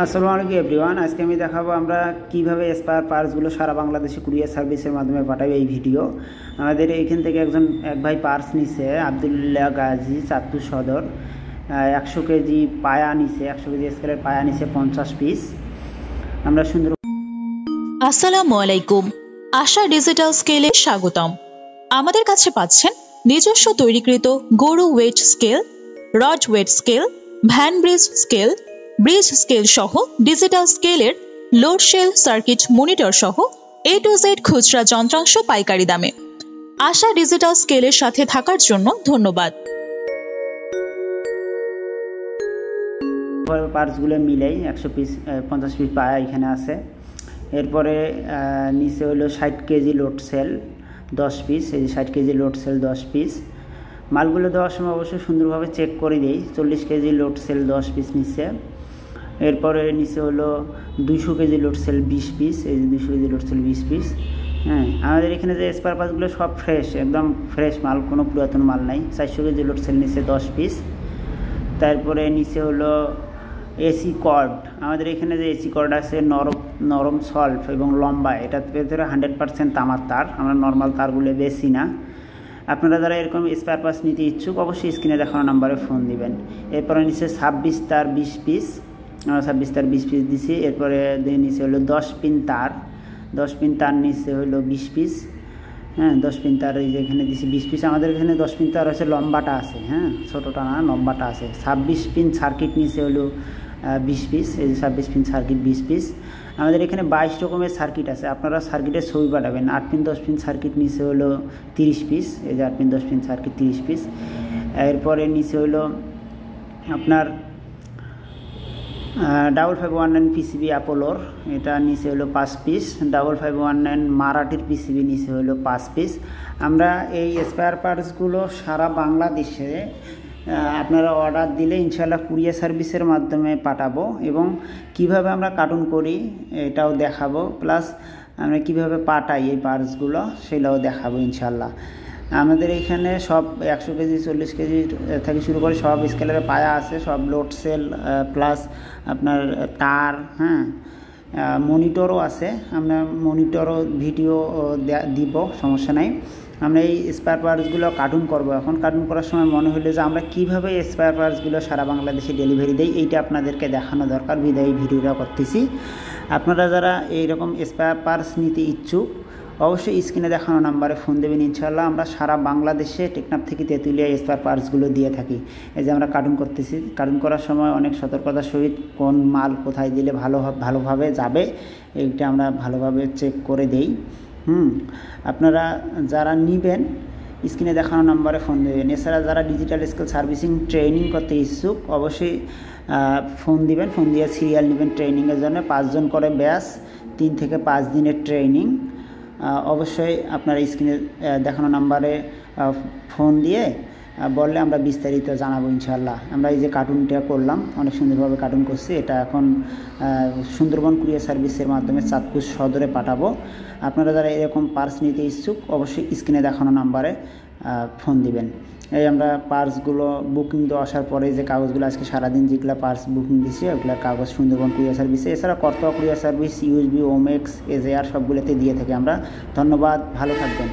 আসসালামু আলাইকুম এভরিওয়ান। আজকে আমি দেখাবো আমরা কিভাবে স্পেয়ার পার্টসগুলো সারা বাংলাদেশে কুরিয়ার সার্ভিসের মাধ্যমে পাঠাবো। এই ভিডিও আমাদের এইখান থেকে এক ভাই পার্স নিছে, আবদুল্লাহ গাজী, চাঁদপুর সদর। 100 কেজি পায়া নিছে, 100 কেজি স্কেলের পায়া নিছে 50 পিস। আমরা সুন্দর। আসসালামু আলাইকুম, আশা ডিজিটাল স্কেলে স্বাগতম। আমাদের কাছে পাচ্ছেন নিজস্ব তৈরিকৃত গরু weight scale, rod weight scale, van bridge scale সহ ডিজিটাল স্কেলের লোড শেল সার্কিট মনিটর সহ A to Z খুচরা যন্ত্রাংশ পাইকারি দামে। আশা ডিজিটাল স্কেলের সাথে থাকার জন্য ধন্যবাদ। পার্টসগুলো মিলেই 100 পিস 50 পিস পায়া এখানে আছে। এরপরে নিচে হলো 60 কেজি লোড সেল 10 পিস। এই যে 60 কেজি লোড সেল 10 পিস। মালগুলো দেওয়ার সময় অবশ্যই সুন্দরভাবে চেক করে দিই। 40 কেজি লোড সেল 10 পিস নিচে। এরপরে নিচে হলো 200 কেজি লোড সেল 20 পিস। এই যে 200 কেজি লোড সেল 20 পিস। হ্যাঁ, আমাদের এখানে যে স্পেয়ার পার্টসগুলো সব ফ্রেশ, একদম ফ্রেশ মাল, কোনো পুরাতন মাল নাই। 400 কেজি লোড সেল নিচে 10 পিস। তারপরে নিচে হলো এসি কর্ড। আমাদের এখানে যে এসি কর্ড আছে নরম সল্ভ এবং লম্বা, এটার ভেতরে 100% তামার তার। আমরা নর্মাল তারগুলো বেশি না। আপনারা যারা এরকম স্পেয়ার পার্টস নিতে ইচ্ছুক অবশ্যই স্ক্রিনে দেখানো নাম্বারে ফোন দিবেন। এরপরে নিচে 26 তার 20 পিস, আমরা 26 তার 20 পিস দিছি। এরপরে নিচে হলো 10 পিন তার, 10 পিন তার নিচে হলো 20 পিস। হ্যাঁ, 10 পিন তার এই যে এখানে দিছি 20 পিস। আমাদের এখানে 10 পিন তার হচ্ছে লম্বাটা আছে, হ্যাঁ, ছোটোটা না, লম্বাটা আছে। 26 পিন সার্কিট নিচে হলো 20 পিস। এই যে 26 পিন সার্কিট 20 পিস। আমাদের এখানে 22 রকমের সার্কিট আছে, আপনারা সার্কিটের ছবি পাঠাবেন। 8 পিন 10 পিন সার্কিট নিচে হলো 30 পিস। এই যে 8 পিন 10 পিন সার্কিট 30 পিস। এরপরে নিচে হলো আপনার 5519 পিসিবি অ্যাপোলোর, এটা নিচে হলো 5 পিস। 5519 মারাঠির পিসিবি নিচে হলো 5 পিস। আমরা এই স্পেয়ার পার্টসগুলো সারা বাংলাদেশে আপনারা অর্ডার দিলে ইনশাআল্লাহ কুরিয়ার সার্ভিসের মাধ্যমে পাঠাবো, এবং কিভাবে আমরা কার্টুন করি এটাও দেখাবো, প্লাস আমরা কিভাবে পাঠাই এই পার্টসগুলো সেটাও দেখাবো ইনশাআল্লাহ। আমাদের এখানে সব 100 কেজি 40 কেজি থেকে শুরু করে সব স্কেলের পায়া আছে, সব লোড সেল প্লাস আপনার তার, হ্যাঁ, মনিটরও আছে। আমরা মনিটরও ভিডিও দিব, সমস্যা নাই। আমরা এই স্পেয়ার পার্টসগুলো কার্টুন করবো। এখন কার্টুন করার সময় মনে হলো যে আমরা কীভাবে স্পেয়ার পার্টসগুলো সারা বাংলাদেশে ডেলিভারি দেই, এইটা আপনাদেরকে দেখানো দরকার, বিধায় এই ভিডিওটা করতেছি। আপনারা যারা এইরকম স্পেয়ার পার্টস নিতে ইচ্ছুক অবশ্যই স্ক্রিনে দেখানো নাম্বারে ফোন দেবেন। ইনশাআল্লাহ আমরা সারা বাংলাদেশে টেকনাফ থেকে তেঁতুলিয়া স্পেয়ার পার্টসগুলো দিয়ে থাকি। এই যে আমরা কার্টুন করতেছি, কার্টুন করার সময় অনেক সতর্কতার সহিত কোন মাল কোথায় দিলে ভালোভাবে যাবে এইটা আমরা ভালোভাবে চেক করে দেই। আপনারা যারা নেবেন স্ক্রিনে দেখানো নাম্বারে ফোন দেবেন। এছাড়া যারা ডিজিটাল স্কেল সার্ভিসিং ট্রেনিং করতে ইচ্ছুক অবশ্যই ফোন দিবেন। ফোন দিয়ে সিরিয়াল নেবেন ট্রেনিংয়ের জন্য। 5 জন করে ব্যাচ, 3 থেকে 5 দিনের ট্রেনিং। অবশ্যই আপনারা স্ক্রিনে দেখানো নাম্বারে ফোন দিয়ে বললে আমরা বিস্তারিত জানাবো ইনশাআল্লাহ। আমরা এই যে কার্টুনটা করলাম, অনেক সুন্দরভাবে কার্টুন করছি, এটা এখন সুন্দরবন কুরিয়ার সার্ভিসের মাধ্যমে চাঁদপুর সদরে পাঠাবো। আপনারা যারা এরকম পার্স নিতে ইচ্ছুক অবশ্যই স্ক্রিনে দেখানো নাম্বারে ফোন দিবেন। এই আমরা পার্সগুলো বুকিং দিয়ে আসার পরে যে কাগজগুলো আজকে সারাদিন যেগুলো পার্স বুকিং দিচ্ছি ওগুলো কাগজ সুন্দরবন কুরিয়ার সার্ভিসে, এছাড়া Karatoya courier service, USB, Omex, AJR সবগুলোতে দিয়ে থাকি আমরা। ধন্যবাদ, ভালো থাকবেন।